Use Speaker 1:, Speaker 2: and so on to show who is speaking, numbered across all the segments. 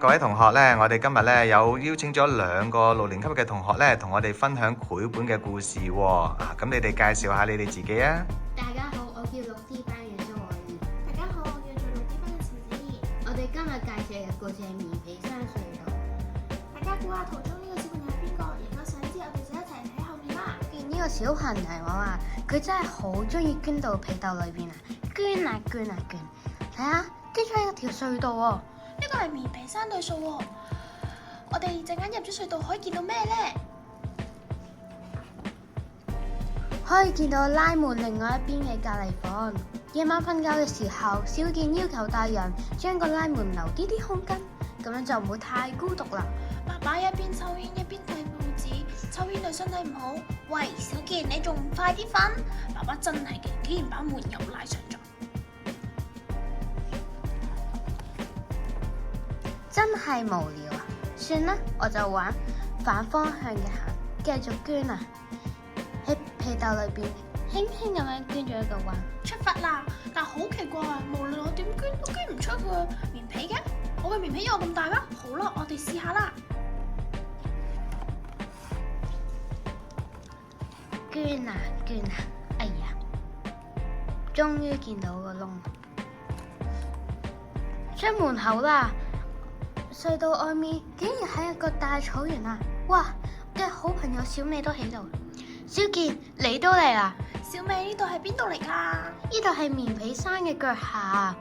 Speaker 1: 各位同學呢，我哋今日呢有邀請咗2個6年級嘅同學呢，同我哋分享繪本嘅故事喎。咁你哋介紹下你哋自己啊。
Speaker 2: 大家好，我叫6D班嘅蘇偉儀。
Speaker 3: 大家好，我叫做6D班嘅陳子怡。
Speaker 2: 我哋今日介紹嘅故事係棉皮山隧道。
Speaker 3: 大家估下途中呢個小朋友係邊個？如果想知，我哋就一齊睇後面啦。
Speaker 2: 見呢個小朋友啊，佢真係好中意捐到被竇裏邊啊，捐啊捐啊捐。睇下，捐咗一條隧道喎。
Speaker 3: 呢個係棉皮山對數喎。我哋陣間入咗隧道可以見到咩呢？
Speaker 2: 可以見到拉門另外一邊嘅隔離房。夜晚瞓覺嘅時候，小健要求大人將個拉門留啲啲空間，咁樣就唔會太孤獨啦。
Speaker 3: 爸爸一邊抽煙一邊睇報紙，抽煙對身體唔好。喂，小健，你仲唔快啲瞓？爸爸真係嘅，竟然把門又拉上咗。
Speaker 2: 真係無聊啊！算啦，我就玩反方向嘅行，繼續捐啊！喺被竇裏邊輕輕咁樣捐咗一個彎。
Speaker 3: 出發啦！但好奇怪，無論我點捐都捐唔出佢棉被嘅。我嘅棉被有咁大咩？好啦，我哋試下啦。
Speaker 2: 捐啊捐啊！哎呀，終於見到個窿，出門口啦！隧道外面竟然係一個大草原啊！哇，我嘅好朋友小美都喺度。小健，你都嚟啦！
Speaker 3: 小美，呢度係邊度嚟㗎？
Speaker 2: 呢度係棉皮山嘅腳下。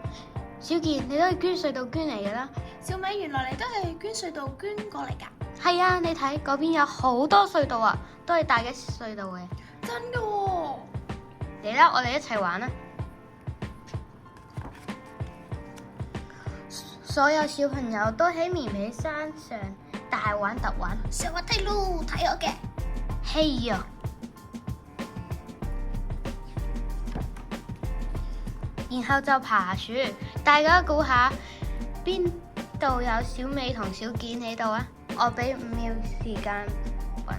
Speaker 2: 小健，你都係捐隧道捐嚟嘅啦。
Speaker 3: 小美，原來你都係捐隧道捐過嚟㗎？
Speaker 2: 係啊，你睇嗰邊有好多隧道啊，都係大嘅隧道嘅。
Speaker 3: 真㗎喎！
Speaker 2: 嚟啦，我哋一齊玩啦！所有小朋友都喺棉皮山上大玩特玩。
Speaker 3: 上滑梯咯，睇我嘅。
Speaker 2: 嘿呀！然後就爬樹，大家估下邊度有小美同小健喺度啊？我俾5秒時間揾。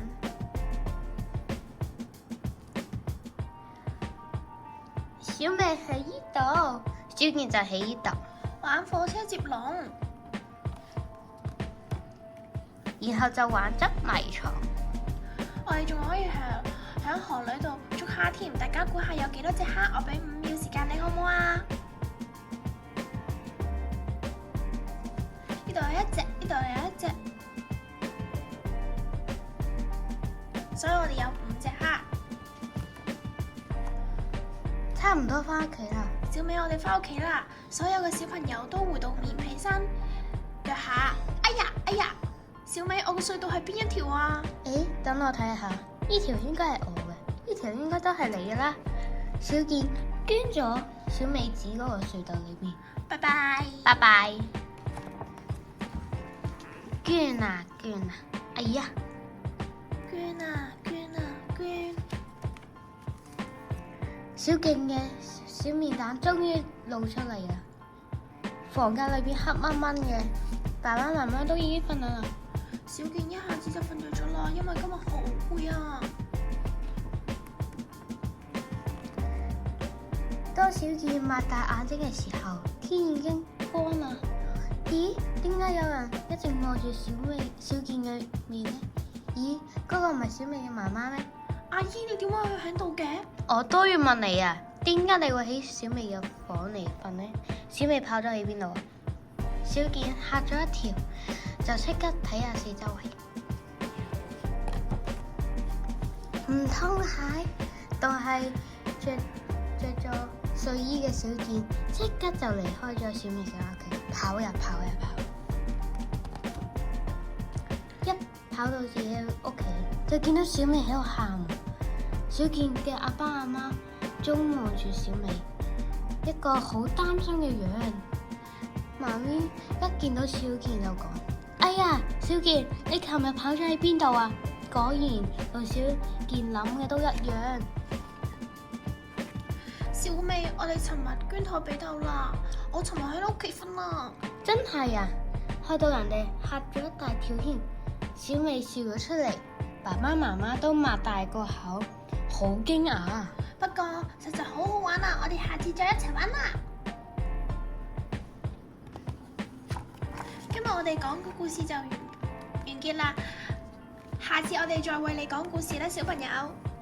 Speaker 2: 小美喺呢度，小健就喺呢度。
Speaker 3: 玩火車接龍，
Speaker 2: 然後就玩捉迷藏。
Speaker 3: 我哋仲可以喺河裏度捉蝦添。大家估下有幾多隻蝦？我俾5秒時間你，好唔好啊？呢度有一隻，呢度有一隻，所以我哋有5隻蝦。
Speaker 2: 差唔多返屋企啦。
Speaker 3: 小美，我哋返屋企啦！所有嘅小朋友都回到棉皮山腳下。哎呀，哎呀！小美，我個隧道係邊一條啊？
Speaker 2: 誒，等我睇下，呢條應該係我嘅，呢條應該都係你嘅啦。小健捐咗小美子嗰個隧道裏面。
Speaker 3: 拜拜。
Speaker 2: 拜拜。捐啊捐啊！哎呀，
Speaker 3: 捐啊捐啊捐！
Speaker 2: 小健嘅小面蛋終於露出嚟啦！房間裏邊黑掹掹嘅，爸爸媽媽都已經瞓啦。
Speaker 3: 小健一下子就瞓着咗啦，因為今日好攰啊！
Speaker 2: 當小健擘大眼睛嘅時候，天已經光啦。咦？點解有人一直望住小健嘅面呢？咦？嗰個唔係小美嘅媽媽咩？
Speaker 3: 阿姨，你點解會喺度嘅？
Speaker 2: 我都要問你啊，點解你會喺小美嘅房嚟瞓呢？小美跑咗去邊度啊？小健嚇咗一跳，就即刻睇下四周圍。唔通係？但係着咗睡衣嘅小健，即刻就離開咗小美嘅屋企，跑呀跑呀跑。一跑到自己屋企，就見到小美喺度喊。小健嘅阿爸阿媽鍾望住小美，一個好擔心嘅樣。媽咪一見到小健就講：哎呀，小健，你琴日跑咗喺邊度啊？果然同小健諗嘅都一樣。
Speaker 3: 小美，我哋尋日捐台被竇啦，我尋日喺屋企瞓啦。
Speaker 2: 真係啊，害到人哋嚇咗一大跳添。小美笑咗出嚟，爸爸媽媽都擘大個口，好驚訝啊！
Speaker 3: 不過實在好好玩啊，我哋下次再一齊玩啦。今日我哋講嘅故事就完結啦。下次我哋再為你講故事啦，小朋友。